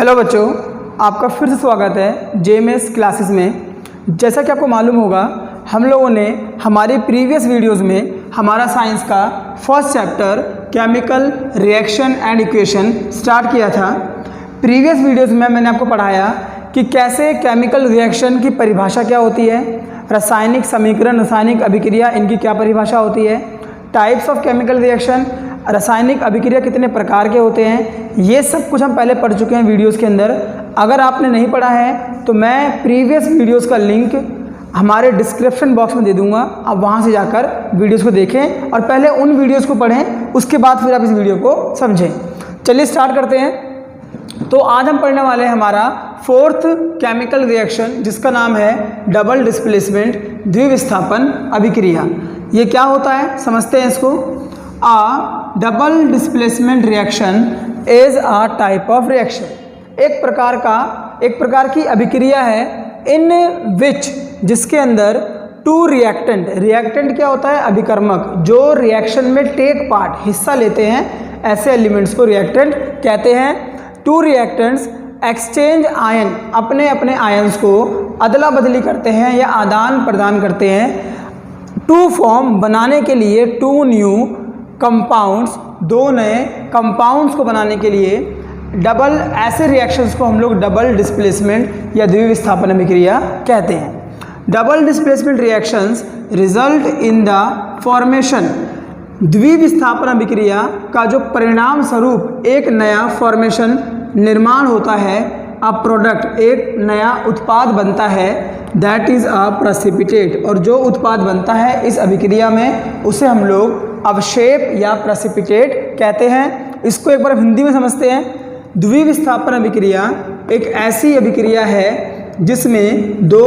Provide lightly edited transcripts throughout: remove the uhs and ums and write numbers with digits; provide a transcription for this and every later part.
Hello बच्चों, आपका फिर से स्वागत है जेएमएस क्लासेस में। जैसा कि आपको मालूम होगा, हम लोगों ने हमारी प्रीवियस वीडियोस में हमारा साइंस का first chapter chemical reaction and equation start किया था। प्रीवियस वीडियोस में मैंने आपको पढ़ाया कि कैसे केमिकल रिएक्शन की परिभाषा क्या होती है, रासायनिक समीकरण, रासायनिक अभिक्रिया, इनकी क्या परिभाषा होती है, टाइप्स ऑफ केमिकल रिएक्शन, रासायनिक अभिक्रिया कितने प्रकार के होते हैं, ये सब कुछ हम पहले पढ़ चुके हैं वीडियोस के अंदर। अगर आपने नहीं पढ़ा है तो मैं प्रीवियस वीडियोस का लिंक हमारे डिस्क्रिप्शन बॉक्स में दे दूंगा, आप वहाँ से जाकर वीडियोस को देखें और पहले उन वीडियोस को पढ़ें, उसके बाद फिर आप इस वीडियो को समझें। चलिए स्टार्ट करते हैं। तो आज हम पढ़ने वाले हैं हमारा फोर्थ केमिकल रिएक्शन, जिसका नाम है डबल डिस्प्लेसमेंट द्विविस्थापन अभिक्रिया। ये क्या होता है समझते हैं इसको। A double displacement reaction is a type of reaction, एक प्रकार की अभिक्रिया है इन विच, जिसके अंदर टू रिएक्टेंट क्या होता है, अभिकर्मक, जो रिएक्शन में टेक पार्ट, हिस्सा लेते हैं, ऐसे एलिमेंट्स को रिएक्टेंट कहते हैं। टू रिएक्टेंट्स एक्सचेंज आयन, अपने अपने आयन्स को अदला बदली करते हैं या आदान प्रदान करते हैं टू फॉर्म, बनाने के लिए, टू न्यू कंपाउंड्स, दो नए कंपाउंड्स को बनाने के लिए डबल, ऐसे रिएक्शंस को हम लोग डबल डिस्प्लेसमेंट या द्विविस्थापन अभिक्रिया कहते हैं। Double displacement reactions result in the formation, द्विविस्थापन अभिक्रिया का जो परिणाम स्वरूप एक नया फॉर्मेशन निर्माण होता है, अ प्रोडक्ट, एक नया उत्पाद बनता है, दैट इज़ अ प्रेसिपिटेट, और जो उत्पाद बनता है इस अभिक्रिया में उसे हम लोग अवक्षेप या प्रेसिपिटेट कहते हैं। इसको एक बार हिंदी में समझते हैं। द्विविस्थापन अभिक्रिया एक ऐसी अभिक्रिया है जिसमें दो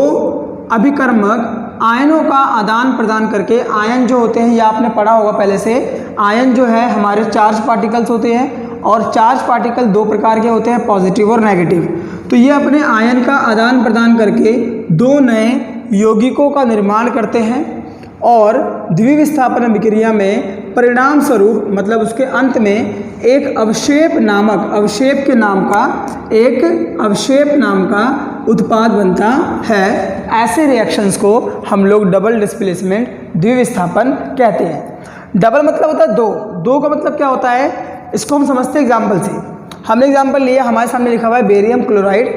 अभिकर्मक आयनों का आदान प्रदान करके, आयन जो होते हैं, या आपने पढ़ा होगा पहले से, आयन जो है हमारे चार्ज पार्टिकल्स होते हैं, और चार्ज पार्टिकल दो प्रकार के होते हैं, पॉजिटिव और नेगेटिव। तो ये अपने आयन का आदान प्रदान करके दो नए यौगिकों का निर्माण करते हैं, और द्विविस्थापन अभिक्रिया में परिणाम स्वरूप, मतलब उसके अंत में एक अवक्षेप नाम का उत्पाद बनता है। ऐसे रिएक्शंस को हम लोग डबल डिस्प्लेसमेंट द्विविस्थापन कहते हैं। डबल मतलब होता है दो का मतलब क्या होता है, इसको हम समझते हैं एग्जाम्पल से। हमने एग्जाम्पल लिया, हमारे सामने लिखा हुआ है बेरियम क्लोराइड,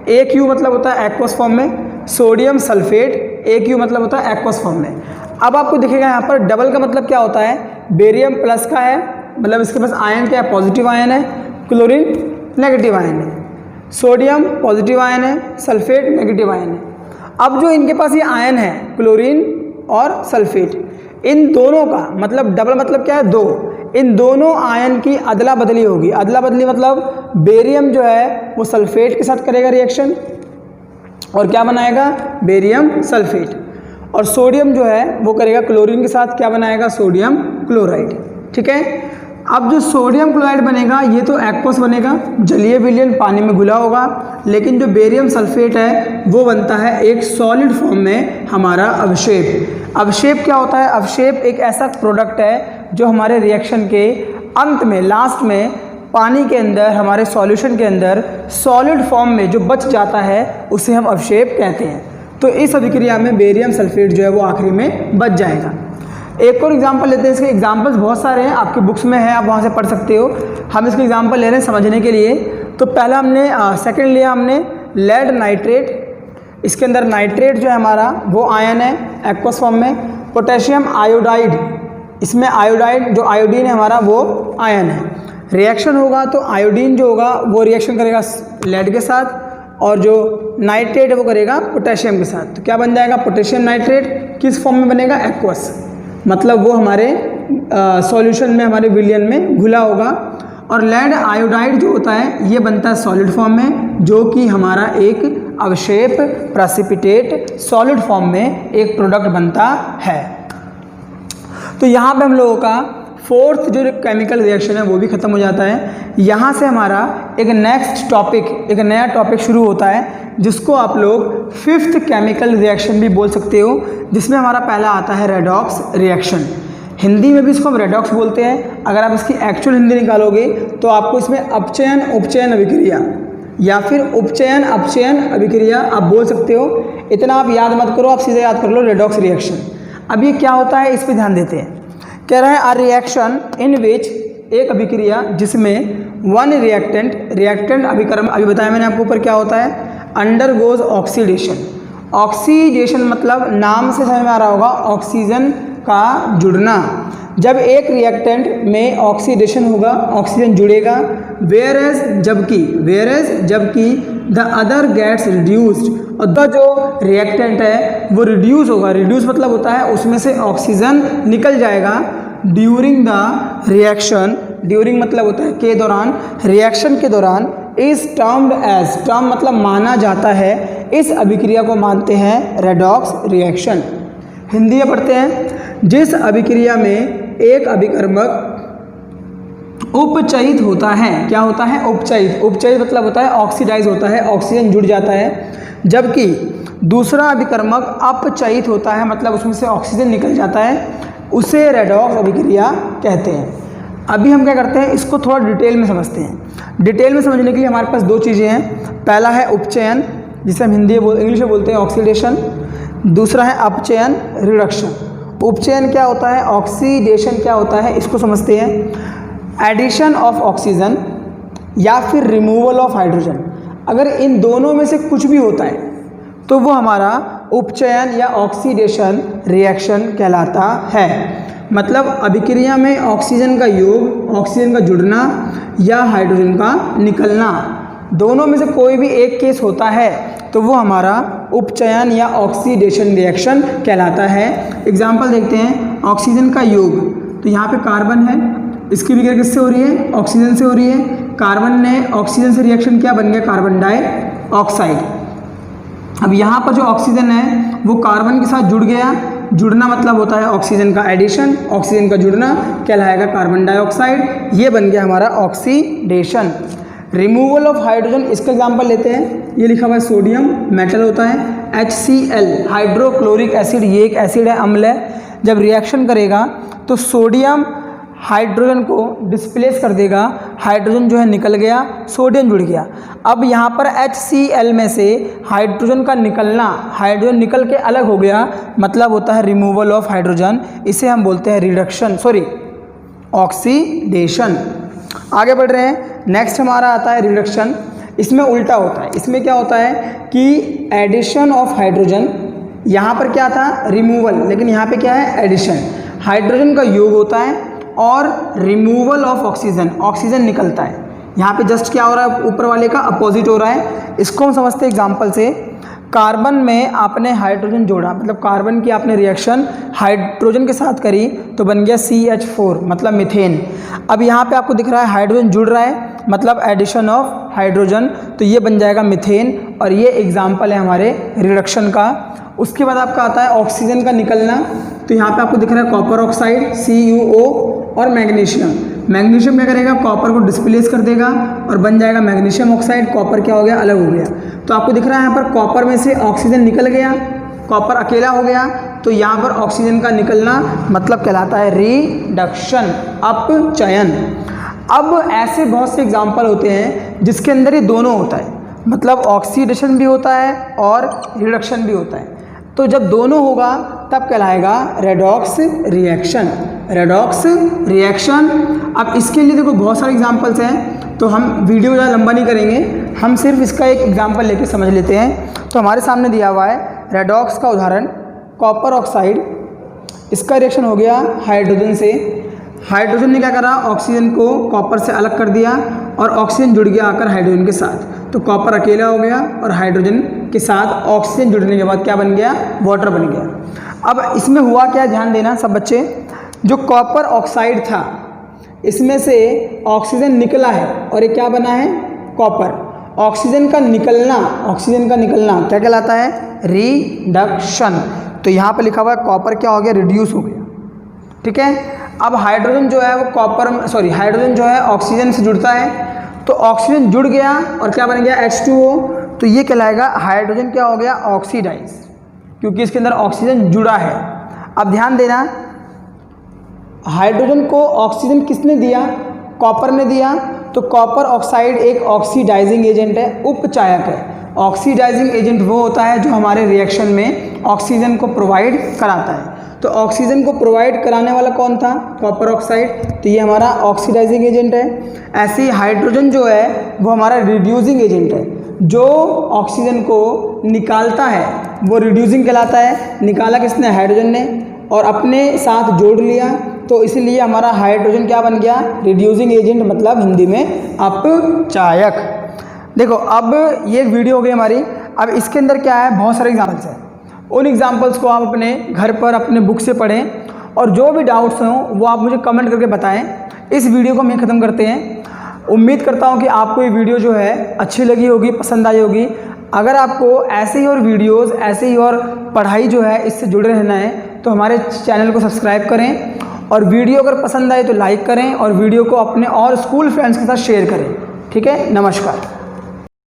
AQ मतलब होता है एक्वस फॉर्म में, सोडियम सल्फेट, AQ मतलब होता है एक्वस फॉर्म में। अब आपको दिखेगा यहाँ पर डबल का मतलब क्या होता है, बेरियम प्लस का है, मतलब इसके पास आयन क्या है, पॉजिटिव आयन है, क्लोरीन नेगेटिव आयन है, सोडियम पॉजिटिव आयन है, सल्फेट नेगेटिव आयन है। अब जो इनके पास ये आयन है, क्लोरीन और सल्फेट, इन दोनों का मतलब डबल मतलब क्या है, दो, इन दोनों आयन की अदला बदली होगी। अदला बदली मतलब बेरियम जो है वो सल्फेट के साथ करेगा रिएक्शन और क्या बनाएगा, बेरियम सल्फेट, और सोडियम जो है वो करेगा क्लोरीन के साथ, क्या बनाएगा, सोडियम क्लोराइड। ठीक है। अब जो सोडियम क्लोराइड बनेगा ये तो एक्वस बनेगा, जलीय विलयन, पानी में घुला होगा, लेकिन जो बेरियम सल्फेट है वो बनता है एक सॉलिड फॉर्म में, हमारा अवक्षेप। अवक्षेप क्या होता है, अवक्षेप एक ऐसा प्रोडक्ट है जो हमारे रिएक्शन के अंत में, लास्ट में, पानी के अंदर, हमारे सॉल्यूशन के अंदर सॉलिड फॉर्म में जो बच जाता है उसे हम अवक्षेप कहते हैं। तो इस अभिक्रिया में बेरियम सल्फेट जो है वो आखिरी में बच जाएगा। एक और एग्जांपल लेते हैं। इसके एग्जांपल्स बहुत सारे हैं, आपके बुक्स में है, आप वहाँ से पढ़ सकते हो। हम इसके एग्जांपल ले रहे हैं समझने के लिए। तो पहला हमने सेकंड लिया हमने लेड नाइट्रेट। इसके अंदर नाइट्रेट जो है हमारा वो आयन है एक्वस फॉर्म में। पोटेशियम आयोडाइड, इसमें आयोडाइड जो आयोडीन है हमारा वो आयन है। रिएक्शन होगा तो आयोडीन जो होगा वो रिएक्शन करेगा लेड के साथ, और जो नाइट्रेट है वो करेगा पोटेशियम के साथ। तो क्या बन जाएगा, पोटेशियम नाइट्रेट किस फॉर्म में बनेगा, एक्वस, मतलब वो हमारे सॉल्यूशन में, हमारे विलयन में घुला होगा। और लेड आयोडाइड जो होता है ये बनता है सॉलिड फॉर्म में, जो कि हमारा एक अवक्षेप प्रेसिपिटेट सॉलिड फॉर्म में एक प्रोडक्ट बनता है। तो यहाँ पे हम लोगों का फोर्थ जो केमिकल रिएक्शन है वो भी खत्म हो जाता है। यहाँ से हमारा एक नेक्स्ट टॉपिक, एक नया टॉपिक शुरू होता है, जिसको आप लोग फिफ्थ केमिकल रिएक्शन भी बोल सकते हो, जिसमें हमारा पहला आता है रेडॉक्स रिएक्शन। हिंदी में भी इसको हम रेडॉक्स बोलते हैं। अगर आप इसकी एक्चुअल हिंदी निकालोगे तो आपको इसमें अपचयन उपचयन अभिक्रिया, या फिर उपचयन अपचयन अभिक्रिया आप बोल सकते हो। इतना आप याद मत करो, आप सीधे याद कर लो रेडॉक्स रिएक्शन। अब ये क्या होता है इस पे ध्यान देते हैं। कह रहा है आ रिएक्शन इन विच, एक अभिक्रिया जिसमें वन रिएक्टेंट अभिकर्म, अभी बताया मैंने आपको ऊपर क्या होता है, अंडरगोज ऑक्सीडेशन। ऑक्सीडेशन मतलब नाम से समझ में आ रहा होगा ऑक्सीजन का जुड़ना। जब एक रिएक्टेंट में ऑक्सीडेशन होगा, ऑक्सीजन जुड़ेगा, वेयर एज जबकि द अदर गेट्स रिड्यूस्ड, और द जो रिएक्टेंट है वो रिड्यूस होगा। रिड्यूस मतलब होता है उसमें से ऑक्सीजन निकल जाएगा ड्यूरिंग द रिएक्शन, ड्यूरिंग मतलब होता है के दौरान, रिएक्शन के दौरान। इज टर्म्ड एज, टर्म मतलब माना जाता है, इस अभिक्रिया को मानते हैं रेडॉक्स रिएक्शन। हिंदी में पढ़ते हैं, जिस अभिक्रिया में एक अभिकर्मक उपचयित होता है, क्या होता है, उपचयित। उपचयित मतलब होता है ऑक्सीडाइज होता है, ऑक्सीजन जुड़ जाता है, जबकि दूसरा अभिकर्मक अपचयित होता है मतलब उसमें से ऑक्सीजन निकल जाता है, उसे रेडॉक्स अभिक्रिया कहते हैं। अभी हम क्या करते हैं, इसको थोड़ा डिटेल में समझते हैं। डिटेल में समझने के लिए हमारे पास दो चीज़ें हैं। पहला है उपचयन, जिसे हम इंग्लिश में बोलते हैं ऑक्सीडेशन। दूसरा है अपचयन, रिडक्शन। उपचयन क्या होता है, ऑक्सीडेशन क्या होता है, इसको समझते हैं। एडिशन ऑफ ऑक्सीजन या फिर रिमूवल ऑफ हाइड्रोजन, अगर इन दोनों में से कुछ भी होता है तो वो हमारा उपचयन या ऑक्सीडेशन रिएक्शन कहलाता है। मतलब अभिक्रिया में ऑक्सीजन का योग, ऑक्सीजन का जुड़ना या हाइड्रोजन का निकलना, दोनों में से कोई भी एक केस होता है तो वो हमारा उपचयन या ऑक्सीडेशन रिएक्शन कहलाता है। एग्जाम्पल देखते हैं, ऑक्सीजन का योग, तो यहाँ पे कार्बन है, इसकी विक्रिया किससे हो रही है, ऑक्सीजन से हो रही है। कार्बन ने ऑक्सीजन से रिएक्शन किया, बन गया कार्बन डाइऑक्साइड। अब यहाँ पर जो ऑक्सीजन है वो कार्बन के साथ जुड़ गया, जुड़ना मतलब होता है ऑक्सीजन का एडिशन, ऑक्सीजन का जुड़ना कहलाएगा कार्बन डाइऑक्साइड, ये बन गया हमारा ऑक्सीडेशन। रिमूवल ऑफ हाइड्रोजन, इसका एग्जांपल लेते हैं, ये लिखा हुआ है सोडियम मेटल होता है, HCl हाइड्रोक्लोरिक एसिड, ये एक एसिड है, अम्ल है। जब रिएक्शन करेगा तो सोडियम हाइड्रोजन को डिस्प्लेस कर देगा, हाइड्रोजन जो है निकल गया, सोडियम जुड़ गया। अब यहाँ पर HCl में से हाइड्रोजन का निकलना, हाइड्रोजन निकल के अलग हो गया, मतलब होता है रिमूवल ऑफ हाइड्रोजन, इसे हम बोलते हैं रिडक्शन, ऑक्सीडेशन। आगे बढ़ रहे हैं, नेक्स्ट हमारा आता है रिडक्शन। इसमें उल्टा होता है, इसमें क्या होता है कि एडिशन ऑफ हाइड्रोजन, यहाँ पर क्या था रिमूवल, लेकिन यहाँ पे क्या है एडिशन। हाइड्रोजन का योग होता है और रिमूवल ऑफ ऑक्सीजन, ऑक्सीजन निकलता है। यहाँ पे जस्ट क्या हो रहा है, ऊपर वाले का अपोजिट हो रहा है। इसको हम समझते हैं एग्जाम्पल से। कार्बन में आपने हाइड्रोजन जोड़ा, मतलब कार्बन की आपने रिएक्शन हाइड्रोजन के साथ करी तो बन गया CH4 मतलब मीथेन। अब यहाँ पे आपको दिख रहा है हाइड्रोजन जुड़ रहा है, मतलब एडिशन ऑफ हाइड्रोजन, तो ये बन जाएगा मीथेन, और ये एग्जाम्पल है हमारे रिडक्शन का। उसके बाद आपका आता है ऑक्सीजन का निकलना, तो यहाँ पे आपको दिख रहा है कॉपर ऑक्साइड CuO और मैग्नीशियम। मैग्नीशियम क्या करेगा, कॉपर को डिस्प्लेस कर देगा और बन जाएगा मैग्नीशियम ऑक्साइड। कॉपर क्या हो गया, अलग हो गया। तो आपको दिख रहा है यहाँ पर कॉपर में से ऑक्सीजन निकल गया, कॉपर अकेला हो गया, तो यहाँ पर ऑक्सीजन का निकलना मतलब कहलाता है रिडक्शन, अपचयन। अब ऐसे बहुत से एग्जाम्पल होते हैं जिसके अंदर ये दोनों होता है, मतलब ऑक्सीडेशन भी होता है और रिडक्शन भी होता है। तो जब दोनों होगा तब कहलाएगा रेडॉक्स रिएक्शन, रेडॉक्स रिएक्शन। अब इसके लिए देखो बहुत सारे एग्जांपल्स हैं, तो हम वीडियो ज़्यादा लंबा नहीं करेंगे, हम सिर्फ इसका एक एग्जांपल लेके समझ लेते हैं। तो हमारे सामने दिया हुआ है रेडॉक्स का उदाहरण, कॉपर ऑक्साइड, इसका रिएक्शन हो गया हाइड्रोजन से। हाइड्रोजन ने क्या करा, ऑक्सीजन को कॉपर से अलग कर दिया और ऑक्सीजन जुड़ गया आकर हाइड्रोजन के साथ, तो कॉपर अकेला हो गया और हाइड्रोजन के साथ ऑक्सीजन जुड़ने के बाद क्या बन गया, वाटर बन गया। अब इसमें हुआ क्या, ध्यान देना सब बच्चे, जो कॉपर ऑक्साइड था इसमें से ऑक्सीजन निकला है और ये क्या बना है, कॉपर। ऑक्सीजन का निकलना, ऑक्सीजन का निकलना क्या कहलाता है, रिडक्शन। तो यहाँ पर लिखा हुआ है कॉपर क्या हो गया, रिड्यूस हो गया, ठीक है। अब हाइड्रोजन जो है वो हाइड्रोजन जो है ऑक्सीजन से जुड़ता है, तो ऑक्सीजन जुड़ गया और क्या बन गया, H2O, तो ये कहलाएगा हाइड्रोजन क्या हो गया, ऑक्सीडाइज, क्योंकि इसके अंदर ऑक्सीजन जुड़ा है। अब ध्यान देना, हाइड्रोजन को ऑक्सीजन किसने दिया, कॉपर ने दिया, तो कॉपर ऑक्साइड एक ऑक्सीडाइजिंग एजेंट है, उपचायक है। ऑक्सीडाइजिंग एजेंट वो होता है जो हमारे रिएक्शन में ऑक्सीजन को प्रोवाइड कराता है। तो ऑक्सीजन को प्रोवाइड कराने वाला कौन था? Copper oxide. तो ये हमारा ऑक्सीडाइजिंग एजेंट है। ऐसे ही हाइड्रोजन जो है वो हमारा रिड्यूसिंग एजेंट है, जो ऑक्सीजन को निकालता है वो रिड्यूसिंग कहलाता है। निकाला किसने? हाइड्रोजन ने, और अपने साथ जोड़ लिया, तो इसलिए हमारा हाइड्रोजन क्या बन गया? रिड्यूसिंग एजेंट, मतलब हिंदी में अपचायक। देखो अब ये एक वीडियो हो गई हमारी। अब इसके अंदर क्या है, बहुत सारे एग्जाम्पल्स हैं। उन एग्जाम्पल्स को आप अपने घर पर अपने बुक से पढ़ें, और जो भी डाउट्स हों वो आप मुझे कमेंट करके बताएं। इस वीडियो को हम ख़त्म करते हैं। उम्मीद करता हूँ कि आपको ये वीडियो जो है अच्छी लगी होगी, पसंद आई होगी। अगर आपको ऐसे ही और वीडियोस, ऐसे ही और पढ़ाई जो है इससे जुड़े रहना है तो हमारे चैनल को सब्सक्राइब करें, और वीडियो अगर पसंद आए तो लाइक करें, और वीडियो को अपने और स्कूल फ्रेंड्स के साथ शेयर करें। ठीक है, नमस्कार।